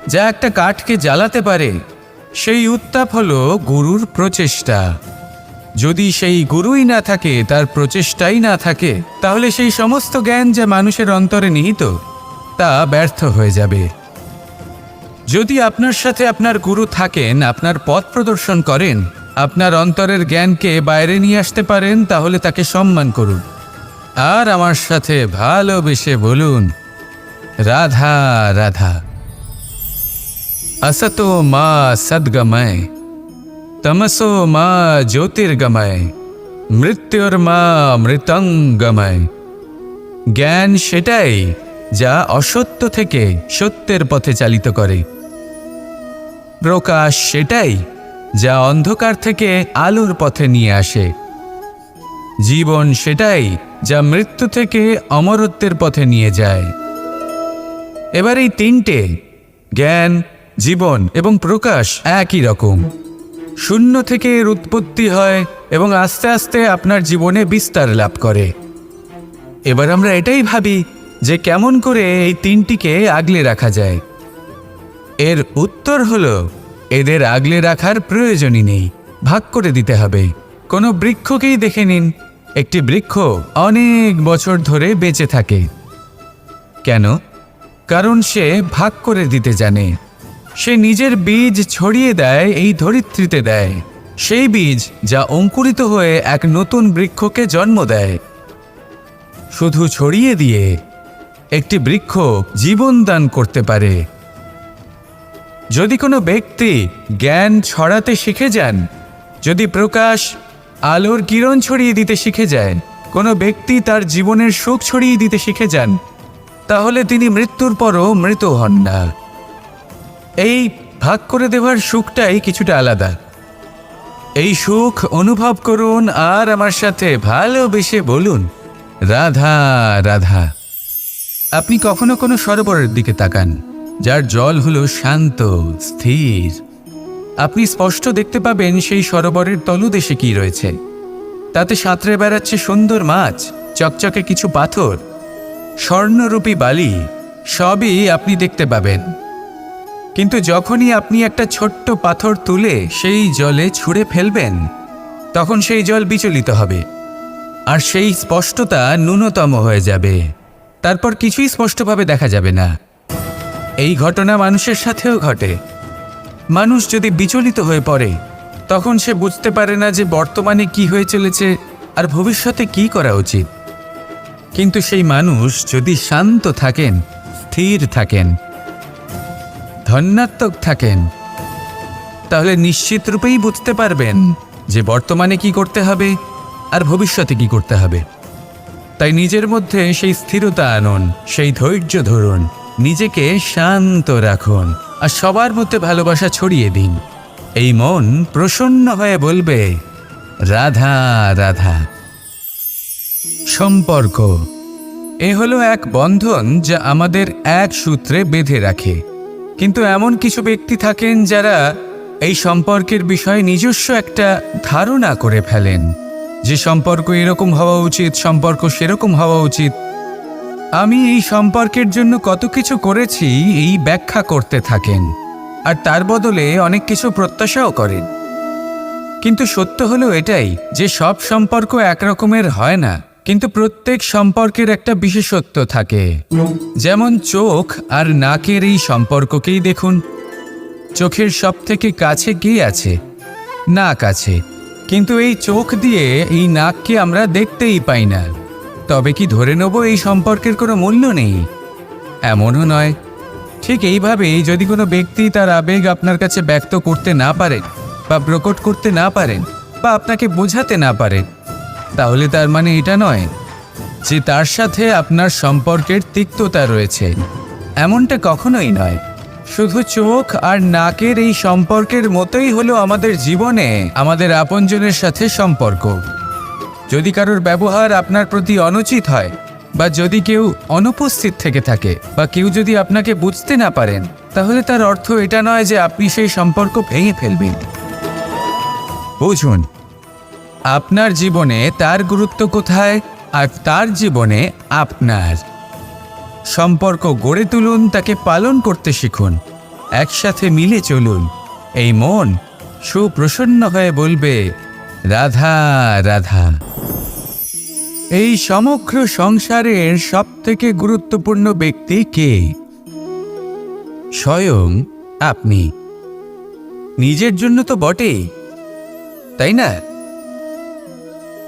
[SPEAKER 1] যা একটা কাঠকে জ্বালাতে পারে, সেই উত্তাপ হলো গুরুর প্রচেষ্টা। যদি সেই গুরুই না থাকে, তার প্রচেষ্টাই না থাকে, তাহলে সেই সমস্ত জ্ঞান যা মানুষের অন্তরে নিহিত তা ব্যর্থ হয়ে যাবে। যদি আপনার সাথে আপনার গুরু থাকেন, আপনার পথ প্রদর্শন করেন, আপনার অন্তরের জ্ঞানকে বাইরে নিয়ে আসতে পারেন, তাহলে তাকে সম্মান করুন। আর আমার সাথে ভালোবেসে বলুন, রাধা রাধা। असतो मा सद्गमय, तमसो मा ज्योतिर्गमय, মৃত্যুর্মা মৃতঙ্গময়। জ্ঞান সেটাই যা অসত্য থেকে সত্যের পথে চালিত করে। প্রকাশ সেটাই যা অন্ধকার থেকে আলোর পথে নিয়ে আসে। জীবন সেটাই যা মৃত্যু থেকে অমরত্বের পথে নিয়ে যায়। এবার এই তিনটে, জ্ঞান, জীবন এবং প্রকাশ, একই রকম। শূন্য থেকে এর উৎপত্তি হয় এবং আস্তে আস্তে আপনার জীবনে বিস্তার লাভ করে। এবার আমরা এটাই ভাবি যে কেমন করে এই তিনটিকে আগলে রাখা যায়। এর উত্তর হলো, এদের আগলে রাখার প্রয়োজনই নেই, ভাগ করে দিতে হবে। কোনো বৃক্ষকেই দেখে নিন, একটি বৃক্ষ অনেক বছর ধরে বেঁচে থাকে। কেন? কারণ সে ভাগ করে দিতে জানে। সে নিজের বীজ ছড়িয়ে দেয়, এই ধরিত্রীতে দেয়, সেই বীজ যা অঙ্কুরিত হয়ে এক নতুন বৃক্ষকে জন্ম দেয়। শুধু ছড়িয়ে দিয়ে একটি বৃক্ষ জীবন দান করতে পারে। যদি কোনো ব্যক্তি জ্ঞান ছড়াতে শিখে যান, যদি প্রকাশ, আলোর কিরণ ছড়িয়ে দিতে শিখে যায়, কোনো ব্যক্তি তার জীবনের সুখ ছড়িয়ে দিতে শিখে যান, তাহলে তিনি মৃত্যুর পরও মৃত হন না। এই ভাগ করে দেওয়ার সুখটাই কিছুটা আলাদা। এই সুখ অনুভব করুন আর আমার সাথে ভালোবেসে বলুন, রাধা রাধা। আপনি কখনো কোনো সরোবরের দিকে তাকান, যার জল হলো শান্ত, স্থির। আপনি স্পষ্ট দেখতে পাবেন সেই সরোবরের তলদেশে কি রয়েছে। তাতে সাঁতরে বেড়াচ্ছে সুন্দর মাছ, চকচকে কিছু পাথর, স্বর্ণরূপী বালি, সবই আপনি দেখতে পাবেন। কিন্তু যখনই আপনি একটা ছোট্ট পাথর তুলে সেই জলে ছুঁড়ে ফেলবেন, তখন সেই জল বিচলিত হবে আর সেই স্পষ্টতা ন্যূনতম হয়ে যাবে। তারপর কিছুই স্পষ্টভাবে দেখা যাবে না। এই ঘটনা মানুষের সাথেও ঘটে। মানুষ যদি বিচলিত হয়ে পড়ে, তখন সে বুঝতে পারে না যে বর্তমানে কি হয়ে চলেছে আর ভবিষ্যতে কি করা উচিত। কিন্তু সেই মানুষ যদি শান্ত থাকেন, স্থির থাকেন, ধন্যাত্মক থাকেন, তাহলে নিশ্চিত রূপেই বুঝতে পারবেন যে বর্তমানে কি করতে হবে আর ভবিষ্যতে কি করতে হবে। তাই নিজের মধ্যে সেই স্থিরতা আনুন, সেই ধৈর্য ধরুন, নিজেকে শান্ত রাখুন আর সবার মধ্যে ভালোবাসা ছড়িয়ে দিন। এই মন প্রসন্ন হয়ে বলবে, রাধা রাধা। সম্পর্ক এ হলো এক বন্ধন যা আমাদের এক সূত্রে বেঁধে রাখে। কিন্তু এমন কিছু ব্যক্তি থাকেন যারা এই সম্পর্কের বিষয়ে নিজস্ব একটা ধারণা করে ফেলেন যে সম্পর্ক এরকম হওয়া উচিত, সম্পর্ক সেরকম হওয়া উচিত। আমি এই সম্পর্কের জন্য কত কিছু করেছি এই ব্যাখ্যা করতে থাকেন আর তার বদলে অনেক কিছু প্রত্যাশাও করেন। কিন্তু সত্য হলো এটাই যে সব সম্পর্ক একরকমের হয় না, কিন্তু প্রত্যেক সম্পর্কের একটা বিশেষত্ব থাকে। যেমন চোখ আর নাকের এই সম্পর্ককেই দেখুন। চোখের সব থেকে কাছে কে আছে? নাক আছে, কিন্তু এই চোখ দিয়ে এই নাককে আমরা দেখতেই পাই না। তবে কি ধরে নেব এই সম্পর্কের কোনো মূল্য নেই? এমনও নয়। ঠিক এইভাবেই যদি কোনো ব্যক্তি তার আবেগ আপনার কাছে ব্যক্ত করতে না পারেন বা প্রকট করতে না পারেন বা আপনাকে বোঝাতে না পারেন, তাহলে তার মানে এটা নয় যে তার সাথে আপনার সম্পর্কের তিক্ততা রয়েছে। এমনটা কখনোই নয়। শুধু চোখ আর নাকের এই সম্পর্কের মতোই হলো আমাদের জীবনে আমাদের আপনজনের সাথে সম্পর্ক। যদি কারোর ব্যবহার আপনার প্রতি অনুচিত হয় বা যদি কেউ অনুপস্থিত থেকে থাকে বা কেউ যদি আপনাকে বুঝতে না পারেন, তাহলে তার অর্থ এটা নয় যে আপনি সেই সম্পর্ক ভেঙে ফেলবেন। বুঝুন, আপনার জীবনে তার গুরুত্ব কোথায় আর তার জীবনে আপনার। সম্পর্ক গড়ে তুলুন, তাকে পালন করতে শিখুন, একসাথে মিলে চলুন। এই মন সুপ্রসন্ন হয়ে বলবে, রাধা রাধা। এই সমগ্র সংসারের সবথেকে গুরুত্বপূর্ণ ব্যক্তি কে? স্বয়ং আপনি। নিজের জন্য তো বটেই, তাই না?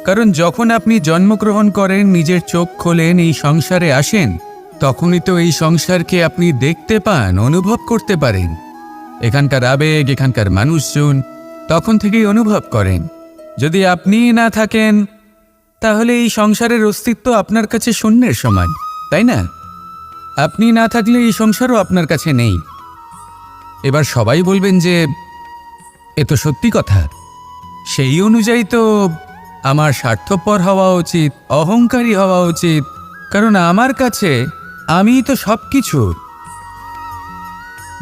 [SPEAKER 1] কারণ যখন আপনি জন্মগ্রহণ করেন, নিজের চোখ খোলেন, এই সংসারে আসেন, তখনই তো এই সংসারকে আপনি দেখতে পান, অনুভব করতে পারেন। এখানকার আবেগ, এখানকার মানুষজন তখন থেকেই অনুভব করেন। যদি আপনি না থাকেন, তাহলে এই সংসারের অস্তিত্ব আপনার কাছে শূন্যের সমান, তাই না? আপনি না থাকলে এই সংসারও আপনার কাছে নেই। এবার সবাই বলবেন যে এ তো সত্যি কথা। সেই অনুযায়ী তো আমার স্বার্থপর হওয়া উচিত, অহংকারী হওয়া উচিত, কারণ আমার কাছে আমিই তো সব কিছু।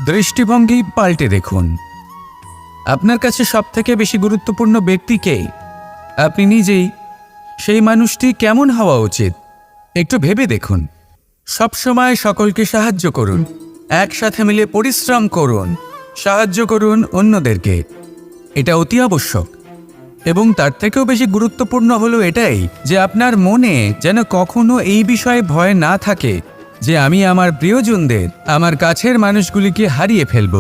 [SPEAKER 1] দৃষ্টিভঙ্গি পাল্টে দেখুন। আপনার কাছে সবথেকে বেশি গুরুত্বপূর্ণ ব্যক্তি কে? আপনি নিজেই। সেই মানুষটি কেমন হওয়া উচিত একটু ভেবে দেখুন। সবসময় সকলকে সাহায্য করুন, একসাথে মিলে পরিশ্রম করুন, সাহায্য করুন অন্যদেরকে। এটা অতি আবশ্যক। এবং তার থেকেও বেশি গুরুত্বপূর্ণ হলো এটাই যে আপনার মনে যেন কখনো এই বিষয়ে ভয় না থাকে যে আমি আমার প্রিয়জনদের, আমার কাছের মানুষগুলিকে হারিয়ে ফেলব।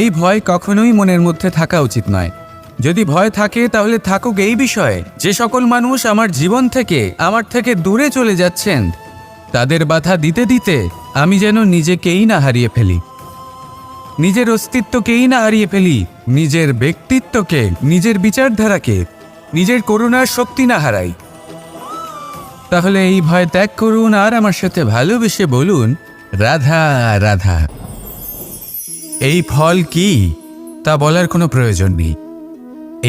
[SPEAKER 1] এই ভয় কখনোই মনের মধ্যে থাকা উচিত নয়। যদি ভয় থাকে তাহলে থাকুক এই বিষয়ে যে সকল মানুষ আমার জীবন থেকে, আমার থেকে দূরে চলে যাচ্ছেন, তাদের বাধা দিতে দিতে আমি যেন নিজেকেই না হারিয়ে ফেলি, নিজের অস্তিত্বকেই না হারিয়ে ফেলি, নিজের ব্যক্তিত্বকে, নিজের বিচারধারাকে, নিজের করুণার শক্তি না হারাই। তাহলে এই ভয় ত্যাগ করুন আর আমার সাথে ভালোবেসে বলুন, রাধা রাধা। এই ফল কি তা বলার কোনো প্রয়োজন নেই।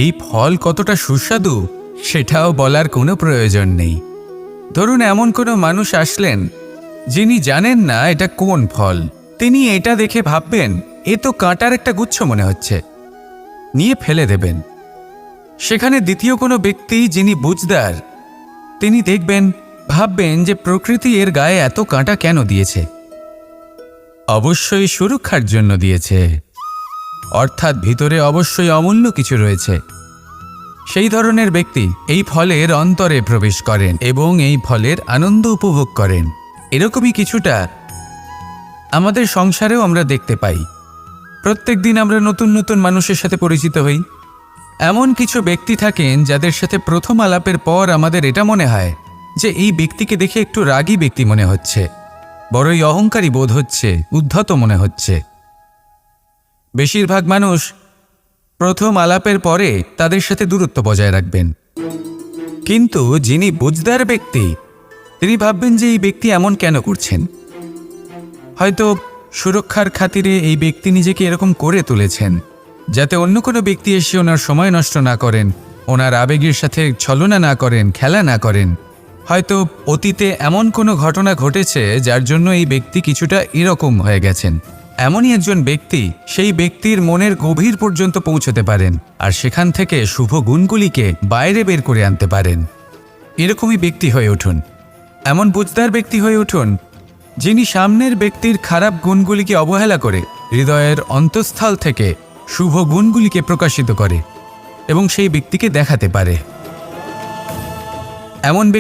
[SPEAKER 1] এই ফল কতটা সুস্বাদু সেটাও বলার কোনো প্রয়োজন নেই। ধরুন এমন কোনো মানুষ আসলেন যিনি জানেন না এটা কোন ফল। তিনি এটা দেখে ভাববেন এ তো কাঁটার একটা গুচ্ছ মনে হচ্ছে, নিয়ে ফেলে দেবেন। সেখানে দ্বিতীয় কোনো ব্যক্তি যিনি বুঝদার, তিনি দেখবেন, ভাববেন যে প্রকৃতি এর গায়ে এত কাঁটা কেন দিয়েছে? অবশ্যই সুরক্ষার জন্য দিয়েছে, অর্থাৎ ভিতরে অবশ্যই অমূল্য কিছু রয়েছে। সেই ধরনের ব্যক্তি এই ফলের অন্তরে প্রবেশ করেন এবং এই ফলের আনন্দ উপভোগ করেন। এরকমই কিছুটা আমাদের সংসারেও আমরা দেখতে পাই। প্রত্যেক দিন আমরা নতুন নতুন মানুষের সাথে পরিচিত হই। এমন কিছু ব্যক্তি থাকেন যাদের সাথে প্রথম আলাপের পর আমাদের এটা মনে হয় যে এই ব্যক্তিকে দেখে একটু রাগী ব্যক্তি মনে হচ্ছে, বড়ই অহংকারী বোধ হচ্ছে, উদ্ধত মনে হচ্ছে। বেশিরভাগ মানুষ প্রথম আলাপের পরে তাদের সাথে দূরত্ব বজায় রাখবেন। কিন্তু যিনি বুঝদার ব্যক্তি, তিনি ভাববেন যে এই ব্যক্তি এমন কেন করছেন। হয়তো সুরক্ষার খাতিরে এই ব্যক্তি নিজেকে এরকম করে তুলেছেন যাতে অন্য কোনো ব্যক্তি এসে ওনার সময় নষ্ট না করেন, ওনার আবেগের সাথে ছলনা না করেন, খেলা না করেন। হয়তো অতীতে এমন কোনো ঘটনা ঘটেছে যার জন্য এই ব্যক্তি কিছুটা এরকম হয়ে গেছেন। এমনই একজন ব্যক্তি সেই ব্যক্তির মনের গভীর পর্যন্ত পৌঁছতে পারেন আর সেখান থেকে শুভ গুণগুলিকে বাইরে বের করে আনতে পারেন। এরকমই ব্যক্তি হয়ে উঠুন, এমন বুঝদার ব্যক্তি হয়ে উঠুন যিনি সামনের ব্যক্তির খারাপ গুণগুলিকে অবহেলা করে হৃদয়ের অন্তঃস্থল থেকে শুভ গুণগুলিকে প্রকাশিত করে। এবং সেই ব্যক্তিকে দেখাতে পারে। এমন ব্যক্তি